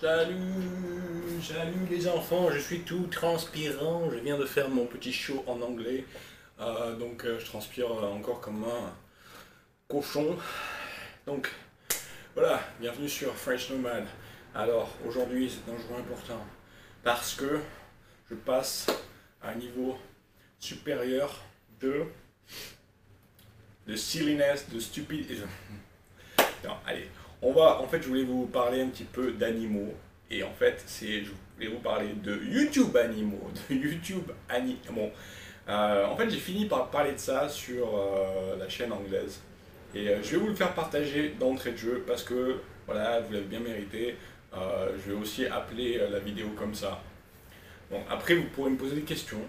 Salut les enfants, je suis tout transpirant, je viens de faire mon petit show en anglais, je transpire encore comme un cochon. Donc voilà, bienvenue sur French Nomad. Alors aujourd'hui c'est un jour important parce que je passe à un niveau supérieur de, de silliness, de stupidité. Non, allez, en fait, je voulais vous parler un petit peu d'animaux. Et en fait, je voulais vous parler de YouTube animaux, de YouTube animaux. Bon, en fait, j'ai fini par parler de ça sur la chaîne anglaise. Et je vais vous le faire partager d'entrée de jeu parce que, voilà, vous l'avez bien mérité. Je vais aussi appeler la vidéo comme ça. Bon, après, vous pourrez me poser des questions,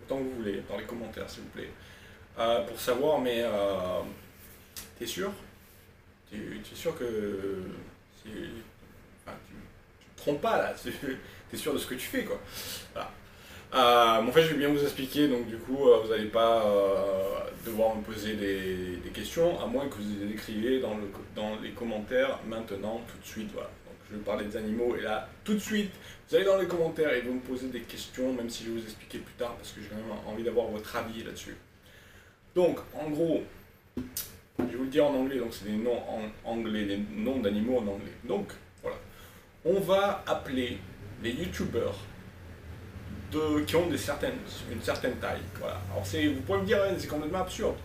autant que vous voulez, dans les commentaires, s'il vous plaît, pour savoir, mais t'es sûr? Tu es sûr que tu te trompes pas là, tu es sûr de ce que tu fais quoi. Voilà. En fait, je vais bien vous expliquer, donc du coup, vous n'allez pas devoir me poser des questions, à moins que vous les écriviez dans les commentaires maintenant, tout de suite. Voilà. Donc, je vais parler des animaux, et là, tout de suite, vous allez dans les commentaires et vous me posez des questions, même si je vais vous expliquer plus tard, parce que j'ai quand même envie d'avoir votre avis là-dessus. Donc, en gros, je vais vous le dire en anglais, donc c'est des noms en anglais, des noms d'animaux en anglais. Donc, voilà. On va appeler les youtubeurs qui ont une certaine taille. Voilà. Alors, vous pourrez me dire, c'est complètement absurde.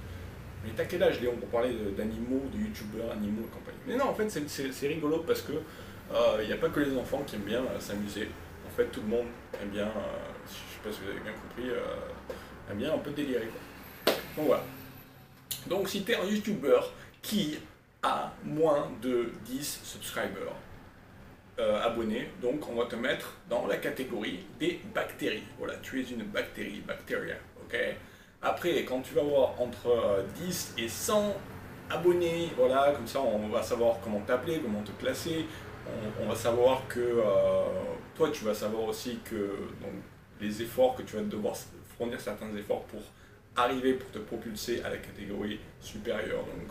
Mais t'as quel âge, Léon, pour parler d'animaux, de youtubeurs, animaux et compagnie? Mais non, en fait, c'est rigolo parce que il n'y a pas que les enfants qui aiment bien s'amuser. En fait, tout le monde aime bien, je sais pas si vous avez bien compris, aime bien un peu délirer, quoi. Donc voilà. Donc si tu es un YouTuber qui a moins de 10 subscribers abonnés, donc on va te mettre dans la catégorie des bactéries. Voilà, tu es une bactérie, bacteria, ok. Après, quand tu vas avoir entre 10 et 100 abonnés, voilà, comme ça on va savoir comment t'appeler, comment te classer, on va savoir que toi tu vas savoir aussi que donc, les efforts que tu vas devoir fournir certains efforts pour arriver pour te propulser à la catégorie supérieure. Donc,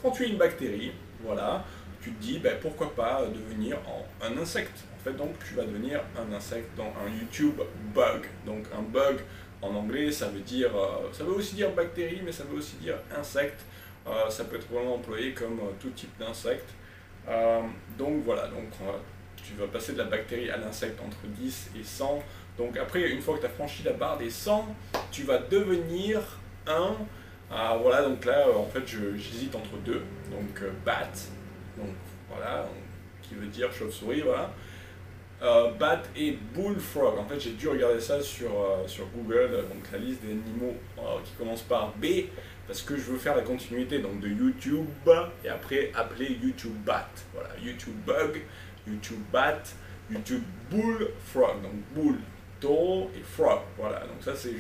quand tu es une bactérie, voilà, tu te dis ben, pourquoi pas devenir un insecte. En fait, donc tu vas devenir un insecte dans un YouTube bug. Donc un bug en anglais, ça veut aussi dire bactérie, mais ça veut aussi dire insecte. Ça peut être vraiment employé comme tout type d'insecte. Donc voilà, tu vas passer de la bactérie à l'insecte entre 10 et 100. Donc après, une fois que tu as franchi la barre des 100, tu vas devenir un. Voilà, donc là, en fait, j'hésite entre deux. Donc bat, donc voilà, qui veut dire chauve-souris, voilà. Bat et bullfrog. En fait, j'ai dû regarder ça sur Google, donc la liste des animaux qui commence par B, parce que je veux faire la continuité donc de YouTube et après appeler YouTube Bat. Voilà, YouTube Bug, YouTube Bat, YouTube Bullfrog. Donc bull, taureau et frog. Voilà, donc ça c'est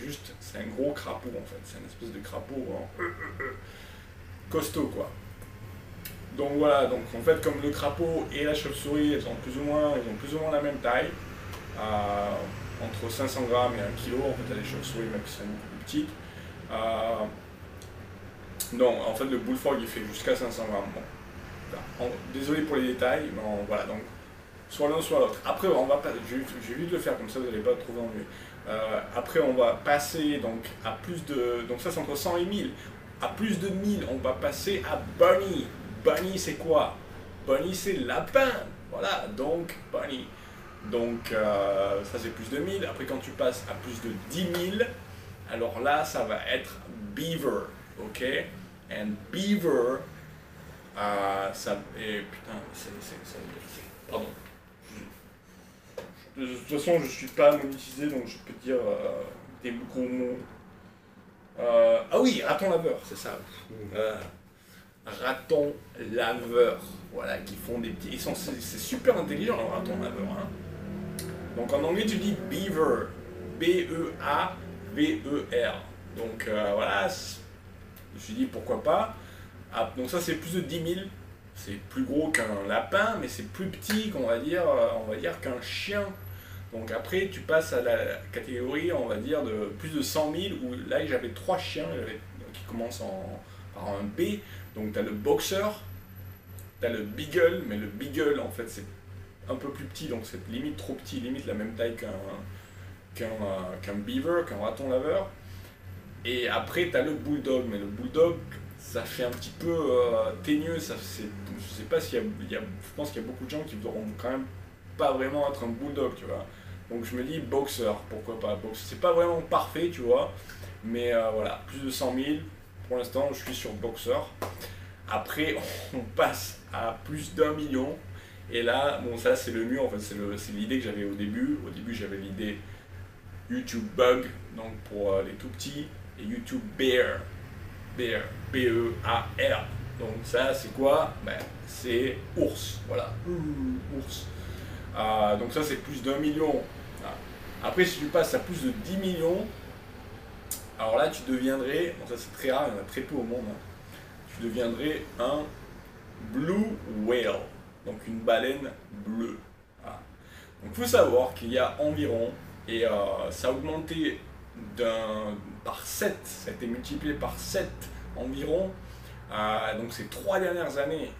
un gros crapaud en fait. C'est une espèce de crapaud costaud quoi. Donc voilà, donc en fait comme le crapaud et la chauve-souris, ils ont plus ou moins la même taille, entre 500 grammes et 1 kg. En fait, il y a des chauves-souris même qui sont beaucoup plus petites. Non, en fait le bullfrog il fait jusqu'à 500 grammes. Bon. Désolé pour les détails, mais voilà, donc soit l'un soit l'autre. Après, je vais vite le faire comme ça, vous n'allez pas trouver ennuyé. Après, on va passer donc à plus de, donc ça c'est entre 100 et 1000. À plus de 1000, on va passer à bunny. Bunny, c'est quoi? Bunny, c'est lapin. Voilà, donc bunny. Donc ça c'est plus de 1000. Après, quand tu passes à plus de 10 000, alors là, ça va être beaver. Ok? And beaver, ça. Et putain, pardon. De toute façon, je suis pas monétisé, donc je peux dire des gros mots. Ah oui, raton laveur, c'est ça. Raton laveur, voilà, qui font des petits. C'est super intelligent, un raton laveur. Hein. Donc en anglais, tu dis beaver, B-E-A-V-E-R. Donc voilà, je me suis dit pourquoi pas. Donc ça, c'est plus de 10 000. C'est plus gros qu'un lapin, mais c'est plus petit on va dire qu'un chien. Donc après, tu passes à la catégorie, on va dire, de plus de 100 000, où là, j'avais 3 chiens qui commencent par un B. Donc tu as le boxer, tu as le beagle, mais le beagle, en fait, c'est un peu plus petit, donc c'est limite trop petit, limite la même taille qu'un beaver, qu'un raton laveur. Et après, tu as le bulldog, mais le bulldog, ça fait un petit peu teigneux. Je sais pas s'il y a, je pense qu'il y a beaucoup de gens qui voudront quand même pas vraiment être un bulldog, tu vois. Donc je me dis boxer, pourquoi pas. C'est pas vraiment parfait, tu vois, mais voilà, plus de 100 000. Pour l'instant, je suis sur boxer. Après, on passe à plus d'1 million. Et là, bon, ça c'est le mur, en fait, c'est l'idée que j'avais au début. Au début, j'avais l'idée YouTube Bug, donc pour les tout petits, et YouTube Bear, B-E-A-R. Donc ça, c'est quoi? Ben, c'est ours, voilà, ours. Donc ça, c'est plus d'1 million. Après, si tu passes à plus de 10 millions, alors là, tu deviendrais, bon ça c'est très rare, il y en a très peu au monde, hein, tu deviendrais un blue whale, donc une baleine bleue. Voilà. Donc il faut savoir qu'il y a environ, et ça a augmenté par 7, ça a été multiplié par 7 environ, donc ces 3 dernières années.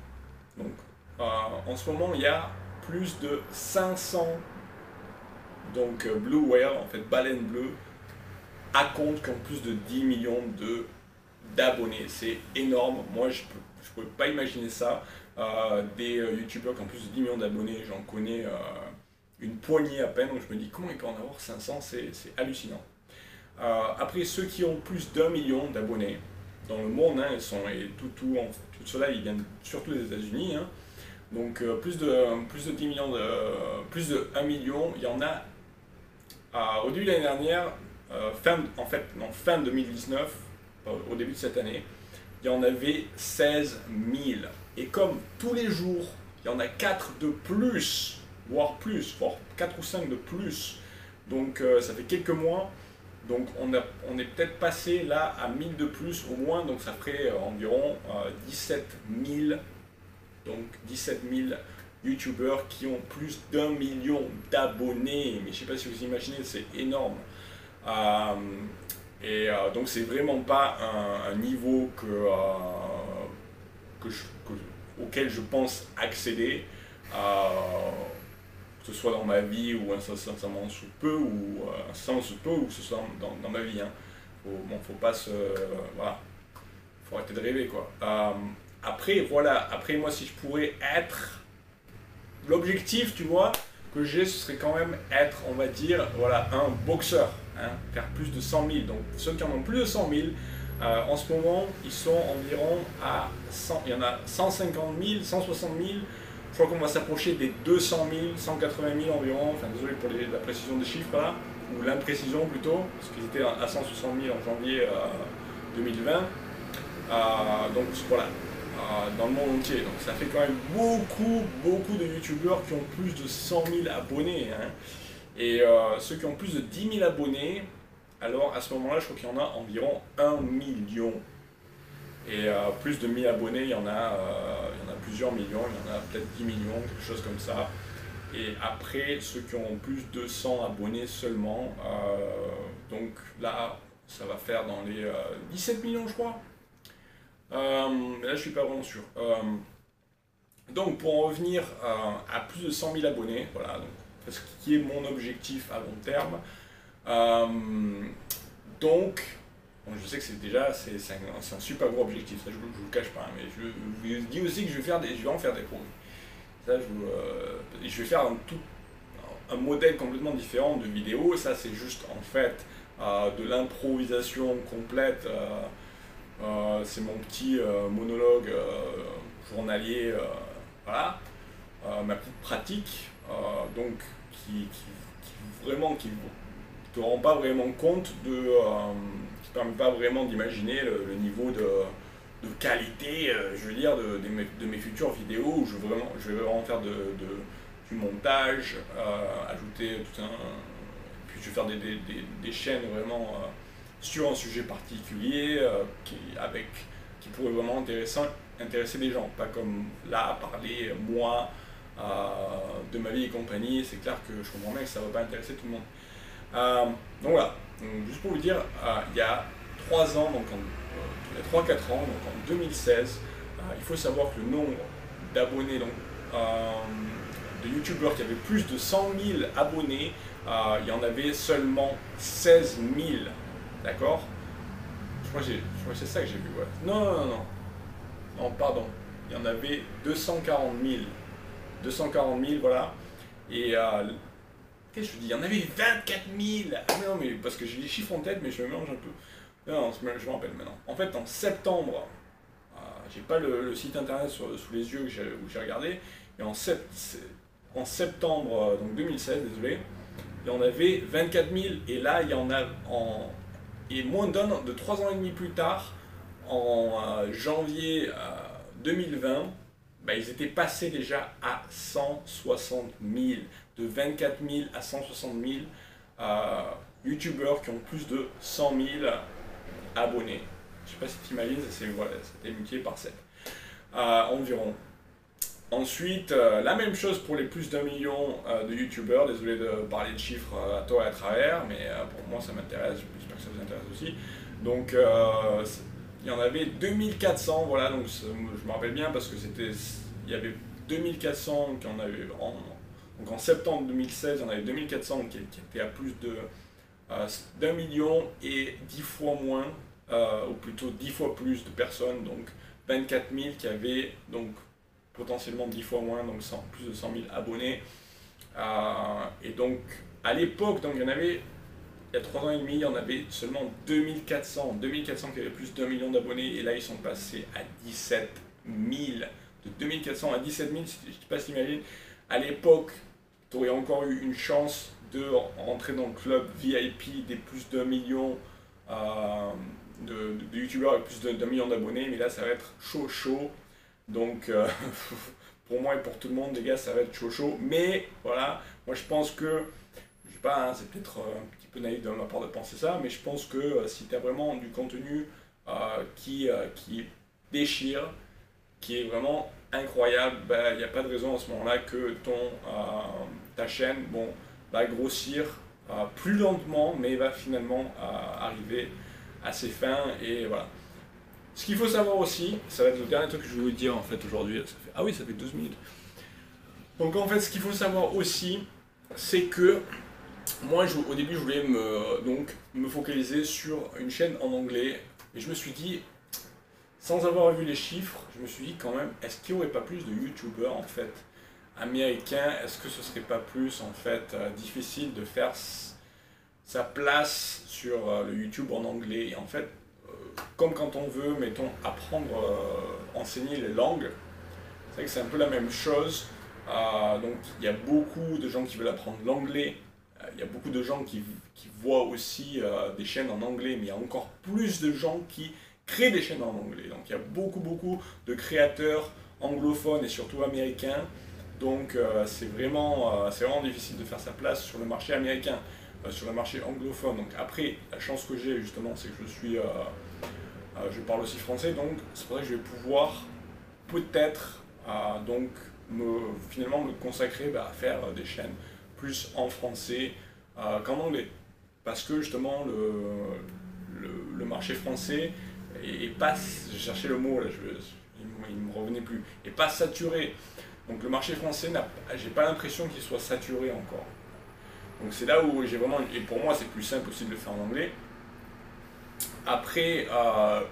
Donc en ce moment, il y a plus de 500 donc blue whale, en fait baleine bleue, à compte qui ont plus de 10 millions d'abonnés. C'est énorme. Moi, je ne pouvais pas imaginer ça. Des youtubeurs qui ont plus de 10 millions d'abonnés, j'en connais une poignée à peine. Donc je me dis, comment il peut en avoir 500? C'est hallucinant. Après, ceux qui ont plus d'1 million d'abonnés dans le monde, hein, tout cela, ils viennent surtout des États-Unis. Hein. Donc plus de 10 millions, plus de 1 million, il y en a au début de l'année dernière, fin 2019, au début de cette année, il y en avait 16 000. Et comme tous les jours, il y en a 4 de plus, voire 4 ou 5 de plus. Donc ça fait quelques mois. Donc on est peut-être passé là à 1000 de plus au moins. Donc ça ferait environ 17 000. Donc 17 000 youtubeurs qui ont plus d'1 million d'abonnés. Mais je ne sais pas si vous imaginez, c'est énorme. Donc c'est vraiment pas un niveau auquel je pense accéder, que ce soit dans ma vie ou incessamment sous peu, ou ou que ce soit dans ma vie. Hein. Faut pas voilà, faut arrêter de rêver quoi. Après voilà, après moi si je pourrais être l'objectif, tu vois, que j'ai, ce serait quand même être, on va dire, voilà, un boxeur, hein, faire plus de 100 000. Donc ceux qui en ont plus de 100 000, en ce moment, ils sont environ à 100, il y en a 150 000, 160 000. Je crois qu'on va s'approcher des 200 000, 180 000 environ. Enfin, désolé pour la précision des chiffres là, ou l'imprécision plutôt, parce qu'ils étaient à 160 000 en janvier 2020. Donc voilà. Dans le monde entier. Donc ça fait quand même beaucoup de youtubeurs qui ont plus de 100 000 abonnés. Hein. Et ceux qui ont plus de 10 000 abonnés, alors à ce moment-là, je crois qu'il y en a environ 1 million. Et plus de 1000 abonnés, il y en a plusieurs millions, il y en a peut-être 10 millions, quelque chose comme ça. Et après, ceux qui ont plus de 100 abonnés seulement, donc là, ça va faire dans les 17 millions, je crois. Là, je suis pas vraiment sûr. Donc, pour en revenir à plus de 100 000 abonnés, voilà, donc, ce qui est mon objectif à long terme. Donc, bon, je sais que c'est un super gros objectif, ça je vous le cache pas, mais je vous dis aussi que je vais en faire des produits. Ça, je vais faire un modèle complètement différent de vidéo. Ça, c'est juste en fait de l'improvisation complète. C'est mon petit monologue journalier, voilà, ma petite pratique, donc qui te rend pas vraiment compte qui te permet pas vraiment d'imaginer le niveau de qualité, je veux dire, de mes futures vidéos où je vais vraiment faire du montage, ajouter tout un, puis je vais faire des chaînes vraiment sur un sujet particulier qui pourrait vraiment intéresser des gens, pas comme là, parler moi de ma vie et compagnie. C'est clair que je comprends bien que ça ne va pas intéresser tout le monde. Donc voilà, donc, juste pour vous dire, il y a 3 ans, donc il y a 3-4 ans, donc en 2016, il faut savoir que le nombre d'abonnés de youtubeurs qui avaient plus de 100 000 abonnés, il y en avait seulement 16 000. D'accord? Je crois que c'est ça que j'ai vu, ouais. Non, pardon. Il y en avait 240 000. 240 000, voilà. Et qu'est-ce que je dis? Il y en avait 24 000. Ah mais non, mais parce que j'ai les chiffres en tête, mais je me mélange un peu. Non, je me rappelle maintenant. En fait, en septembre, j'ai pas le site internet sous les yeux où j'ai regardé, et en septembre donc 2016, désolé, il y en avait 24 000, et là, il y en a et moins de 3 ans et demi plus tard, en janvier 2020, bah, ils étaient passés déjà à 160 000. De 24 000 à 160 000 youtubeurs qui ont plus de 100 000 abonnés. Je sais pas si tu imagines, c'était multiplié par 7 environ. Ensuite, la même chose pour les plus d'1 million de youtubeurs. Désolé de parler de chiffres à tort et à travers, mais pour moi ça m'intéresse, j'espère que ça vous intéresse aussi. Donc il y en avait 2400, voilà, donc je me rappelle bien parce que il y avait 2400 qui en avaient donc en septembre 2016, il y en avait 2400 qui étaient à plus d'1 million et 10 fois moins, ou plutôt 10 fois plus de personnes, donc 24 000 qui avaient donc potentiellement 10 fois moins, donc plus de 100 000 abonnés. Et donc à l'époque, donc il y en avait, il y a 3 ans et demi, il y en avait seulement 2400 qui avaient plus d'1 million d'abonnés, et là ils sont passés à 17 000. De 2400 à 17 000, je ne sais pas si t'imagines, à l'époque, tu aurais encore eu une chance de rentrer dans le club VIP des plus d'1 million de youtubeurs avec plus d'1 million d'abonnés, mais là ça va être chaud. Donc pour moi et pour tout le monde, les gars, ça va être chaud. Mais voilà, moi je pense que, je sais pas, hein, c'est peut-être un petit peu naïf de ma part de penser ça, mais je pense que si tu as vraiment du contenu qui déchire, qui est vraiment incroyable, il n'y a pas de raison à ce moment-là que ta chaîne va grossir plus lentement, mais va finalement arriver à ses fins. Et voilà. Ce qu'il faut savoir aussi, ça va être le dernier truc que je vais vous dire en fait aujourd'hui, ah oui, ça fait 12 minutes. Donc en fait, ce qu'il faut savoir aussi, c'est que moi au début je voulais me focaliser sur une chaîne en anglais, et je me suis dit, sans avoir vu les chiffres, je me suis dit quand même, est-ce qu'il n'y aurait pas plus de youtubeurs en fait américains? Est-ce que ce serait pas plus en fait difficile de faire sa place sur le YouTube en anglais? Et en fait, comme quand on veut, mettons, apprendre, enseigner les langues, c'est vrai que c'est un peu la même chose. Donc il y a beaucoup de gens qui veulent apprendre l'anglais, il y a beaucoup de gens qui voient aussi des chaînes en anglais, mais il y a encore plus de gens qui créent des chaînes en anglais. Donc il y a beaucoup de créateurs anglophones et surtout américains. Donc c'est vraiment difficile de faire sa place sur le marché américain, sur le marché anglophone. Donc après, la chance que j'ai justement, c'est que je parle aussi français, donc c'est pour ça que je vais pouvoir peut-être finalement me consacrer à faire des chaînes plus en français qu'en anglais. Parce que justement le marché français est pas, je cherchais le mot là, il me revenait plus, est pas saturé. Donc le marché français, j'ai pas l'impression qu'il soit saturé encore. Donc c'est là où j'ai vraiment, et pour moi c'est plus simple aussi de le faire en anglais. Après,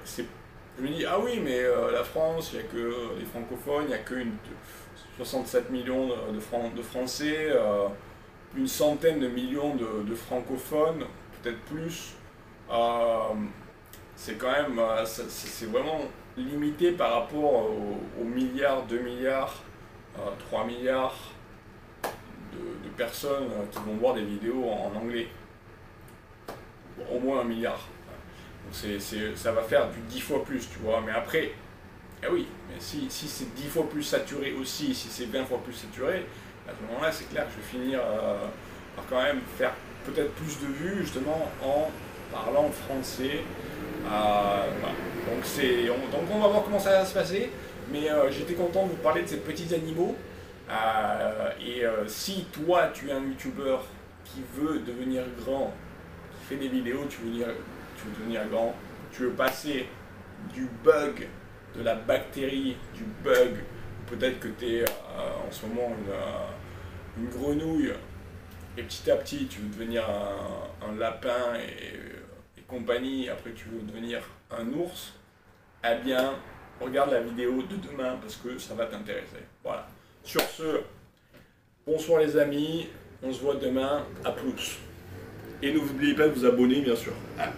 je me dis, ah oui, mais la France, il n'y a que les francophones, il n'y a que 67 millions de Français, une centaine de millions de francophones, peut-être plus. C'est quand même, c'est vraiment limité par rapport aux milliards, 2 milliards, 3 milliards de personnes qui vont voir des vidéos en anglais. Au moins 1 milliard. Donc ça va faire du 10 fois plus, tu vois. Mais après, eh oui, mais si c'est 10 fois plus saturé aussi, si c'est 20 fois plus saturé, à ce moment-là, c'est clair que je vais finir par quand même faire peut-être plus de vues, justement, en parlant français. Voilà. Donc on va voir comment ça va se passer. Mais j'étais content de vous parler de ces petits animaux. Si toi, tu es un youtubeur qui veut devenir grand, qui fait des vidéos, tu veux devenir grand, tu veux passer du bug, de la bactérie, du bug, peut-être que tu es en ce moment une grenouille, et petit à petit tu veux devenir un lapin et compagnie, après tu veux devenir un ours, eh bien, regarde la vidéo de demain parce que ça va t'intéresser. Voilà. Sur ce, bonsoir les amis, on se voit demain, à plus. Et n'oubliez pas de vous abonner, bien sûr. Ah.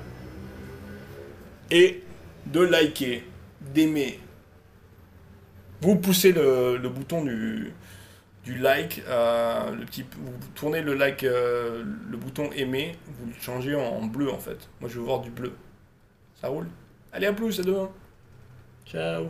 Et de liker, d'aimer. Vous poussez le bouton du like, vous tournez le like, le bouton aimer, vous le changez en bleu en fait. Moi je veux voir du bleu. Ça roule? Allez, à plus, à demain. Ciao.